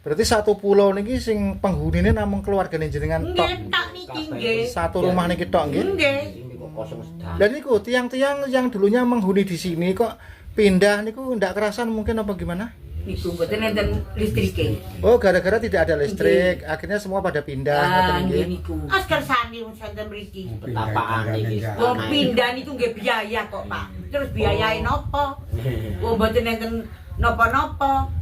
Berarti satu pulau niki sing penghunine namung keluargane jenengan tok. Nggih, tak niki nggih. Satu rumah niki tok nggih. Nggih. Dan niku tiang-tiang yang dulunya menghuni di sini kok pindah niku ndak kerasan mungkin apa gimana? Niku mboten enten listrike. Oh, gara-gara tidak ada listrik, akhirnya semua pada pindah ngoten nggih. Niku. As kersane wonten mriki. Betapaan iki. Wong pindah niku nggih biaya kok, Pak. Terus biayae napa? Wong mboten enten napa-napa.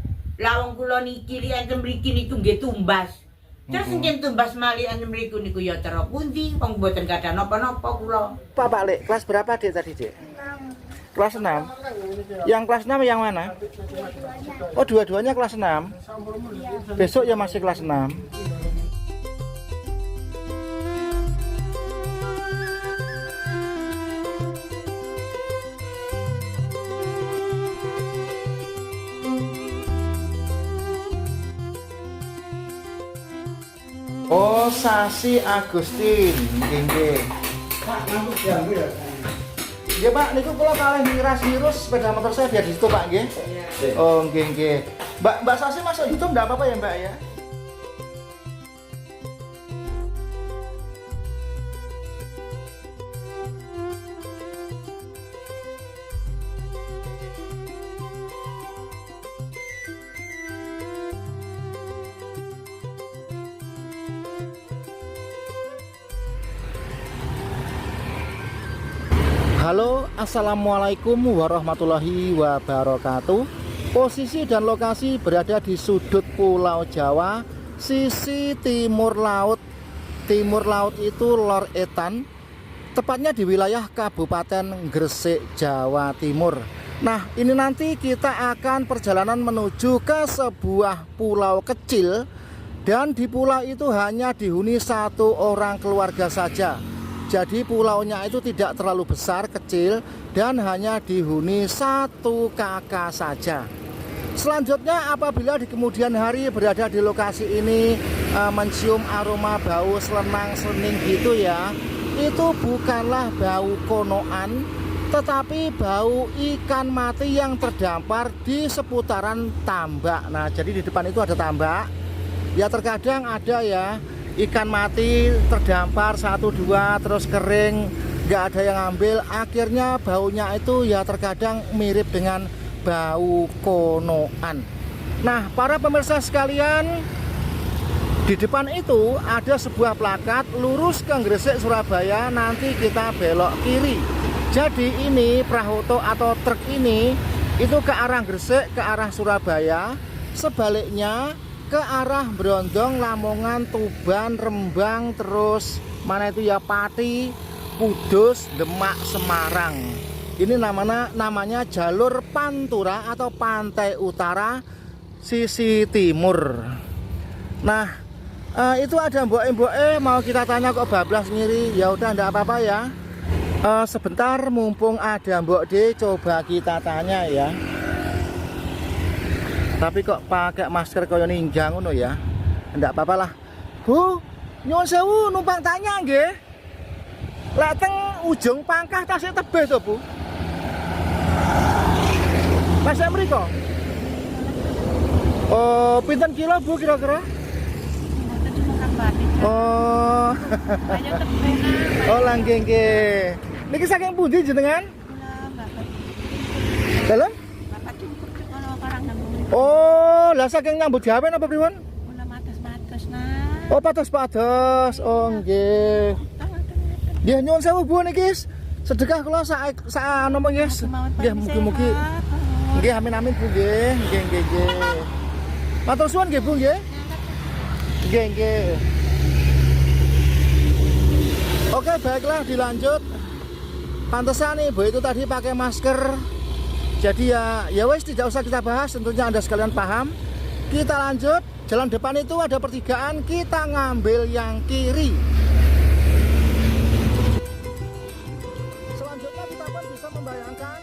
Lah wong kula niki li enten mriki niku nggih tumbas. Terus njen tumbas malih enten mriku niku ya cara pundi wong mboten gadah napa-napa kula. Pak Lek, kelas berapa Dek tadi, Dek? Kelas 6. Yang kelas 6 yang mana? Oh, dua-duanya kelas 6. Besok ya masih kelas 6. Oh, Sasi Agustin, nggih. Pak, ngantuk jam ya. Nggih, Pak, niku kula kalih ngiras-ngirus sepeda motor saya biar di situ, Pak, nggih. Oh, nggih. Mbak Sasi masuk YouTube enggak apa-apa ya, Mbak ya? Halo, assalamualaikum warahmatullahi wabarakatuh. Posisi dan lokasi berada di sudut Pulau Jawa, sisi timur laut. Timur laut itu Lor Etan, tepatnya di wilayah Kabupaten Gresik, Jawa Timur. Nah, ini nanti kita akan perjalanan menuju ke sebuah pulau kecil, dan di pulau itu hanya dihuni satu orang keluarga saja. Jadi pulaunya itu tidak terlalu besar, kecil, dan hanya dihuni satu kakak saja. Selanjutnya apabila di kemudian hari berada di lokasi ini mencium aroma bau selenang-selening gitu ya, itu bukanlah bau konoan, tetapi bau ikan mati yang terdampar di seputaran tambak. Nah, jadi di depan itu ada tambak. Ya terkadang ada ya ikan mati terdampar 1-2 terus kering, nggak ada yang ambil, akhirnya baunya itu ya terkadang mirip dengan bau konoan. Nah, para pemirsa sekalian, di depan itu ada sebuah plakat lurus ke Gresik Surabaya, nanti kita belok kiri. Jadi ini perahu atau truk ini itu ke arah Gresik, ke arah Surabaya, sebaliknya ke arah Brondong, Lamongan, Tuban, Rembang, terus mana itu ya Pati, Kudus, Demak, Semarang. Ini namanya jalur Pantura atau Pantai Utara sisi timur. Nah, itu ada mbok-mbok mau kita tanya kok bablas ngiri. Ya udah enggak apa-apa ya. Sebentar mumpung ada Mbok D, coba kita tanya ya. Tapi kok pakai masker kaya ninja ngono ya. Ndak apa-apa lah. Bu, nyuwun sewu numpang tanya nggih. Lek teng ujung pangkah tasik tebih to, Bu? Tasik mriko. Oh, pinten kilo, Bu, kira-kira? Oh. Oh, langgeng nggih. Niki saking pundi jenengan? Dalam? Oh, lah saking nyambut gawe napa pripun? Mula matos-matos nah. Oh, patos-patos. Oh, nggih. Nggih nyuwun sewu Bu niki sedekah kula sak napa nggih. Nggih mugi-mugi. Nggih amin-amin Bu nggih. Nggih. Matur suwun nggih Bu nggih. Nggih. Oke, baiklah dilanjut. Pantesan nih Bu itu tadi pakai masker. Jadi ya wes tidak usah kita bahas, tentunya Anda sekalian paham. Kita lanjut, jalan depan itu ada pertigaan, kita ngambil yang kiri. Selanjutnya kita pun bisa membayangkan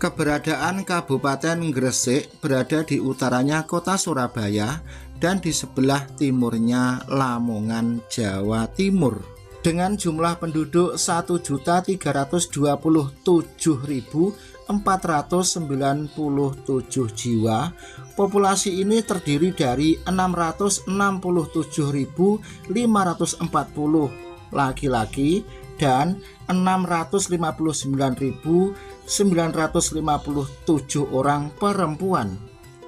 keberadaan Kabupaten Gresik berada di utaranya kota Surabaya dan di sebelah timurnya Lamongan, Jawa Timur. Dengan jumlah penduduk 1.327.600 497 jiwa. Populasi ini terdiri dari 667.540 laki-laki dan 659.957 orang perempuan.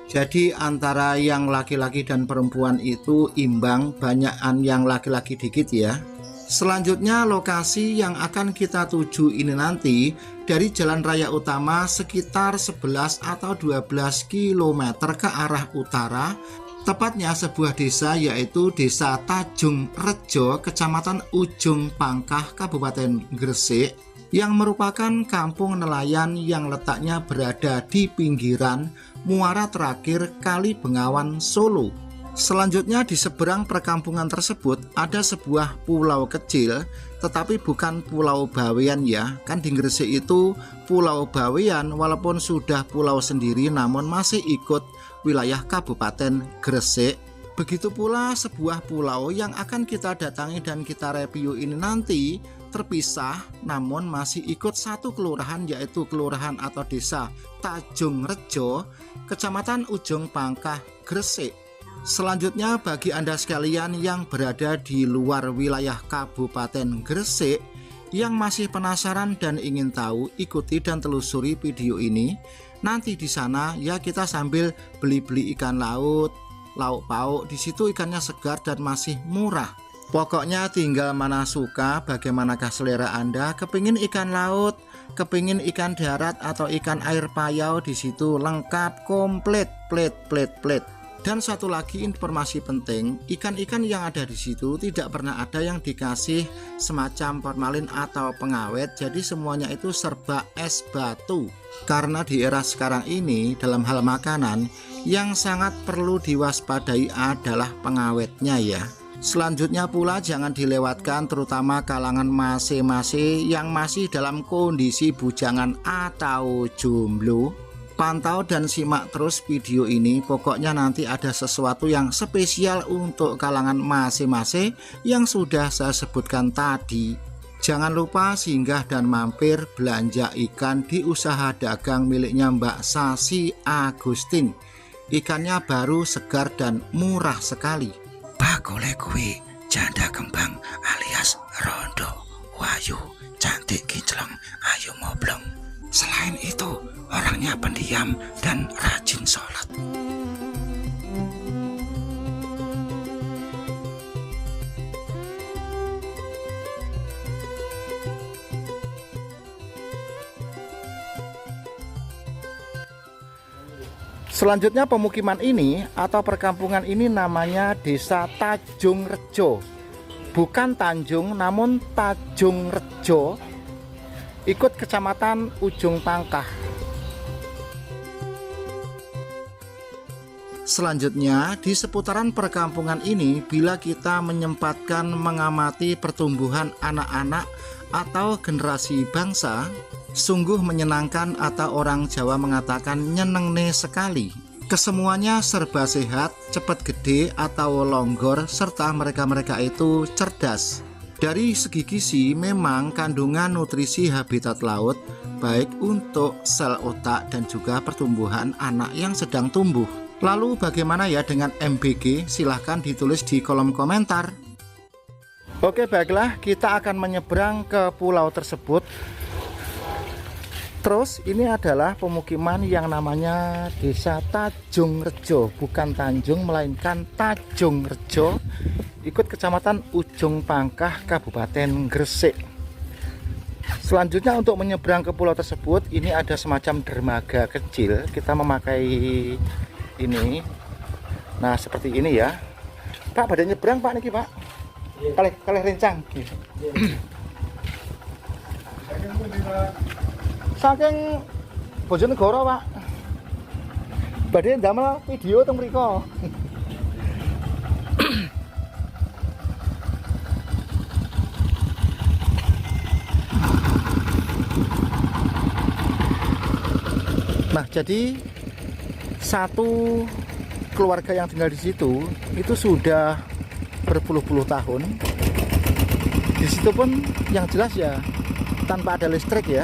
Jadi antara yang laki-laki dan perempuan itu imbang, banyakan yang laki-laki dikit ya. Selanjutnya lokasi yang akan kita tuju ini nanti dari jalan raya utama sekitar 11 atau 12 km ke arah utara. Tepatnya sebuah desa yaitu Desa Tajung Rejo, Kecamatan Ujung Pangkah, Kabupaten Gresik, yang merupakan kampung nelayan yang letaknya berada di pinggiran muara terakhir Kali Bengawan, Solo. Selanjutnya di seberang perkampungan tersebut ada sebuah pulau kecil, tetapi bukan Pulau Bawean ya. Kan di Gresik itu Pulau Bawean walaupun sudah pulau sendiri namun masih ikut wilayah Kabupaten Gresik. Begitu pula sebuah pulau yang akan kita datangi dan kita review ini nanti terpisah namun masih ikut satu kelurahan, yaitu kelurahan atau desa Tajung Rejo, Kecamatan Ujung Pangkah, Gresik. Selanjutnya bagi Anda sekalian yang berada di luar wilayah Kabupaten Gresik yang masih penasaran dan ingin tahu, ikuti dan telusuri video ini. Nanti di sana ya kita sambil beli-beli ikan laut, lauk pauk. Di situ ikannya segar dan masih murah. Pokoknya tinggal mana suka, bagaimanakah selera Anda. Kepingin ikan laut, kepingin ikan darat atau ikan air payau, di situ lengkap komplit, plit. Dan satu lagi informasi penting, ikan-ikan yang ada di situ tidak pernah ada yang dikasih semacam formalin atau pengawet, jadi semuanya itu serba es batu. Karena di era sekarang ini dalam hal makanan yang sangat perlu diwaspadai adalah pengawetnya ya. Selanjutnya pula jangan dilewatkan terutama kalangan mase-mase yang masih dalam kondisi bujangan atau jomblo. Pantau dan simak terus video ini, pokoknya nanti ada sesuatu yang spesial untuk kalangan mase-mase yang sudah saya sebutkan tadi. Jangan lupa singgah dan mampir belanja ikan di usaha dagang miliknya Mbak Sasi Agustin. Ikannya baru, segar dan murah sekali. Bakule kuwi janda kembang alias rondo, wayu, cantik kinclong, ayu moblong. Selain itu, orangnya pendiam dan rajin sholat. Selanjutnya pemukiman ini atau perkampungan ini namanya Desa Tajung Rejo. Bukan Tanjung namun Tajung Rejo, ikut Kecamatan Ujung Pangkah. Selanjutnya di seputaran perkampungan ini, bila kita menyempatkan mengamati pertumbuhan anak-anak atau generasi bangsa, sungguh menyenangkan atau orang Jawa mengatakan nyenengne sekali. Kesemuanya serba sehat, cepat gede atau longgor, serta mereka-mereka itu cerdas. Dari segi gizi memang kandungan nutrisi habitat laut baik untuk sel otak dan juga pertumbuhan anak yang sedang tumbuh. Lalu bagaimana ya dengan MBG? Silahkan ditulis di kolom komentar. Oke baiklah, kita akan menyeberang ke pulau tersebut. Terus ini adalah pemukiman yang namanya Desa Tajung Rejo, bukan Tanjung melainkan Tajung Rejo, ikut Kecamatan Ujung Pangkah, Kabupaten Gresik. Selanjutnya untuk menyeberang ke pulau tersebut, ini ada semacam dermaga kecil. Kita memakai ini. Nah seperti ini ya. Pak, badan nyebrang Pak niki Pak. Kalih rencang. Saking Bojonegoro Pak. Badhe ndamel video teng mriko. Nah, jadi satu keluarga yang tinggal di situ itu sudah berpuluh-puluh tahun. Di situ pun yang jelas ya tanpa ada listrik ya.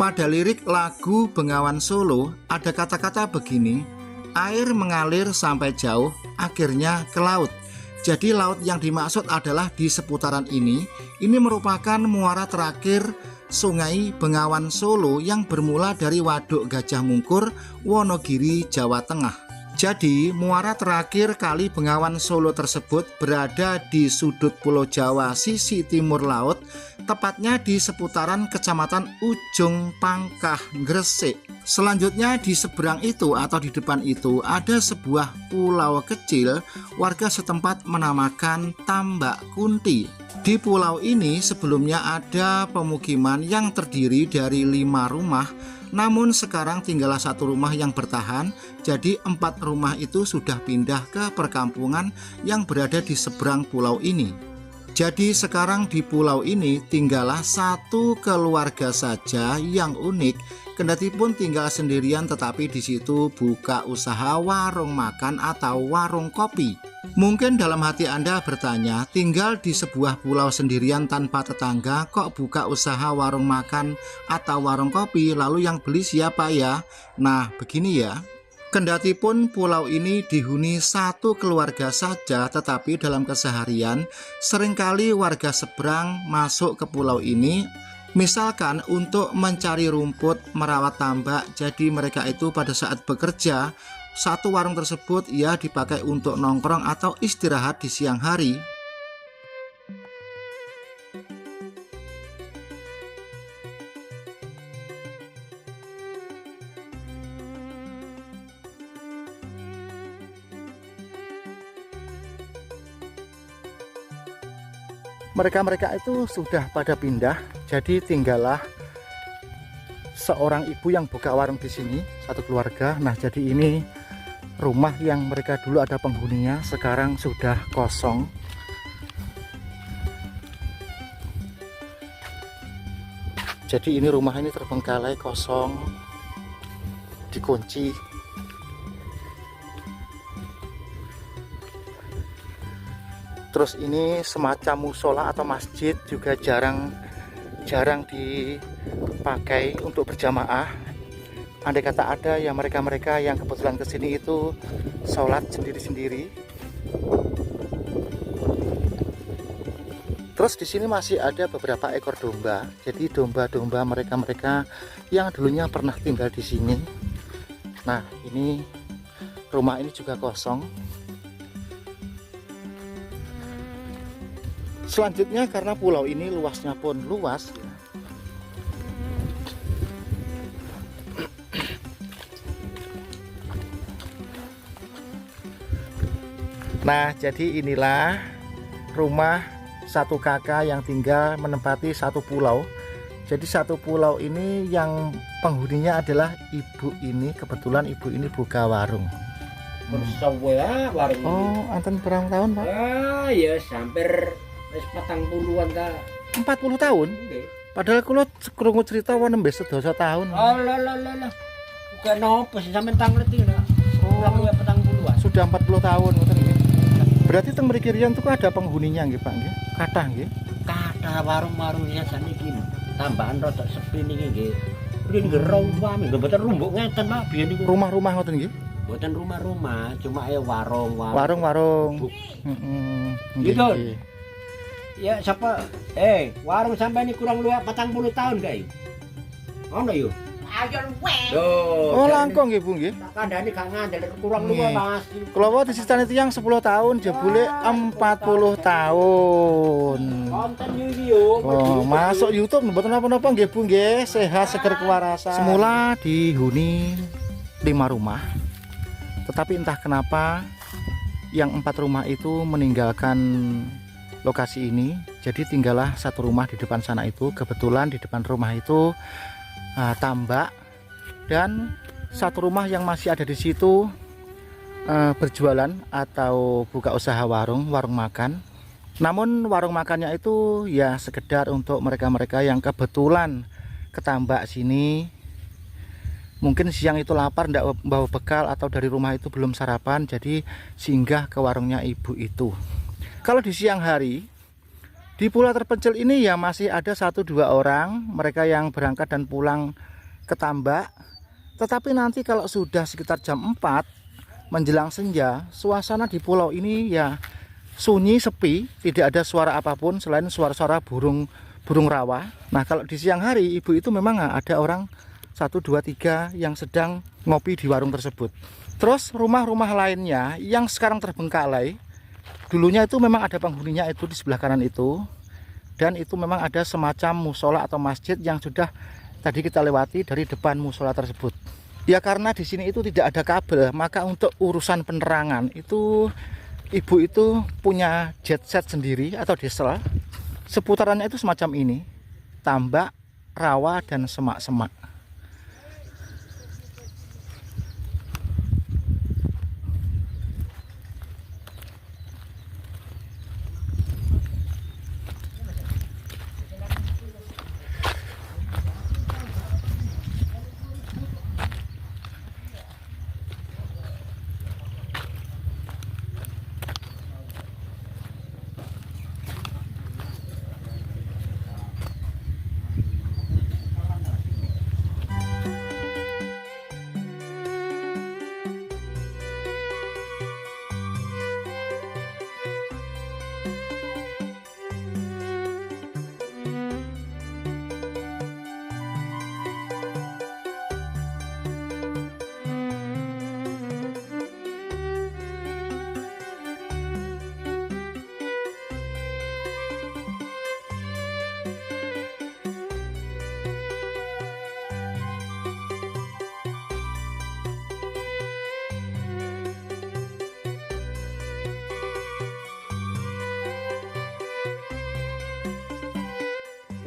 Pada lirik lagu Bengawan Solo ada kata-kata begini, air mengalir sampai jauh, akhirnya ke laut. Jadi laut yang dimaksud adalah di seputaran ini. Ini merupakan muara terakhir Sungai Bengawan Solo yang bermula dari Waduk Gajah Mungkur, Wonogiri, Jawa Tengah. Jadi muara terakhir Kali Bengawan Solo tersebut berada di sudut Pulau Jawa sisi timur laut, tepatnya di seputaran Kecamatan Ujung Pangkah, Gresik. Selanjutnya di seberang itu atau di depan itu ada sebuah pulau kecil, warga setempat menamakan Tambak Kunti. Di pulau ini sebelumnya ada pemukiman yang terdiri dari 5 rumah, namun sekarang tinggallah 1 rumah yang bertahan, jadi 4 rumah itu sudah pindah ke perkampungan yang berada di seberang pulau ini. Jadi sekarang di pulau ini tinggallah 1 keluarga saja yang unik, kendati pun tinggal sendirian tetapi di situ buka usaha warung makan atau warung kopi. Mungkin dalam hati Anda bertanya, tinggal di sebuah pulau sendirian tanpa tetangga kok buka usaha warung makan atau warung kopi, lalu yang beli siapa ya? Nah begini ya, kendati pun pulau ini dihuni 1 keluarga saja, tetapi dalam keseharian seringkali warga seberang masuk ke pulau ini, misalkan untuk mencari rumput, merawat tambak. Jadi mereka itu pada saat bekerja, 1 warung tersebut ya dipakai untuk nongkrong atau istirahat di siang hari. Mereka itu sudah pada pindah, jadi tinggallah seorang ibu yang buka warung di sini, 1 keluarga. Nah jadi ini rumah yang mereka dulu ada penghuninya, sekarang sudah kosong. Jadi ini rumah ini terbengkalai, kosong, dikunci. Terus ini semacam musola atau masjid juga jarang dipakai untuk berjamaah. Andai kata ada ya mereka yang kebetulan kesini itu sholat sendiri-sendiri. Terus di sini masih ada beberapa ekor domba. Jadi domba-domba mereka yang dulunya pernah tinggal di sini. Nah ini rumah ini juga kosong. Selanjutnya karena pulau ini luasnya pun luas ya. Nah jadi inilah rumah 1 kakak yang tinggal menempati 1 pulau. Jadi 1 pulau ini yang penghuninya adalah ibu ini. Kebetulan ibu ini buka warung. Warung. Oh, anten berapa tahun Pak? Ya hampir wis 40-an ta. 40 tahun? Nggih. Padahal kula krungu cerita wong nembe 12 tahun. Oh lah. Bukan nopo sih sampean tak ngerti lah. Kurang luwih 40-an. Sudah 40 tahun ngoten nggih. Berarti teng mriki riyen tuh ada penghuninya nggih Pak nggih? Kathah nggih. Kathah warung-warungnya saniki tambahan rada sepi niki nggih. Rin gerowah nggih mboten rumbuk ngeten Pak biyen niku. Rumah-rumah ngoten nggih? Mboten rumah-rumah, cuma ya warung-warung. Warung-warung. Gitu. Ya siapa? Warung sampai ini kurang luwih 40 tahun guys. Ono yo. Ayo weh. Oh, langkung nggih Bu nggih. Tak kandhani gak ngandel kurang luwih Mas. Kula wae disistani tiyang 10 tahun, jebule 40 tahun. Konten iki yo. Oh, masuk YouTube mboten napa-napa nggih Bu nggih, sehat seger kewarasan. Semula dihuni 5 rumah. Tetapi entah kenapa yang 4 rumah itu meninggalkan lokasi ini, jadi tinggallah 1 rumah di depan sana itu. Kebetulan di depan rumah itu tambak, dan 1 rumah yang masih ada di situ berjualan atau buka usaha warung makan. Namun warung makannya itu ya sekedar untuk mereka yang kebetulan ke tambak sini, mungkin siang itu lapar, ndak bawa bekal atau dari rumah itu belum sarapan, jadi singgah ke warungnya ibu itu. Kalau di siang hari di pulau terpencil ini ya masih ada 1-2 orang mereka yang berangkat dan pulang ke Tambak. Tetapi nanti kalau sudah sekitar jam 4 menjelang senja, suasana di pulau ini ya sunyi, sepi, tidak ada suara apapun selain suara-suara burung rawa. Nah, kalau di siang hari ibu itu memang ada orang 1, 2, 3 yang sedang ngopi di warung tersebut. Terus rumah-rumah lainnya yang sekarang terbengkalai, dulunya itu memang ada penghuninya itu di sebelah kanan itu. Dan itu memang ada semacam musola atau masjid yang sudah tadi kita lewati dari depan musola tersebut. Ya karena di sini itu tidak ada kabel, maka untuk urusan penerangan itu ibu itu punya jet set sendiri atau diesel. Seputarannya itu semacam ini, tambak, rawa, dan semak-semak.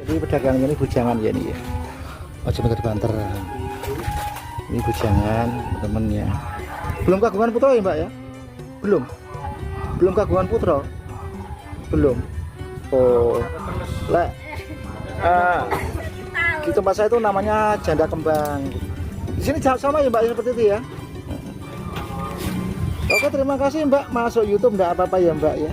Jadi pedagang ini bujangan ya nih ya. Oh cuma terbanter. Ini bujangan temennya. Belum kagungan putra ya Mbak ya? Belum. Belum kagungan putra. Belum. Oh. Lah. Di tempat saya itu namanya janda kembang. Di sini sama ya Mbak seperti itu ya. Oke terima kasih Mbak, masuk YouTube enggak apa-apa ya Mbak ya.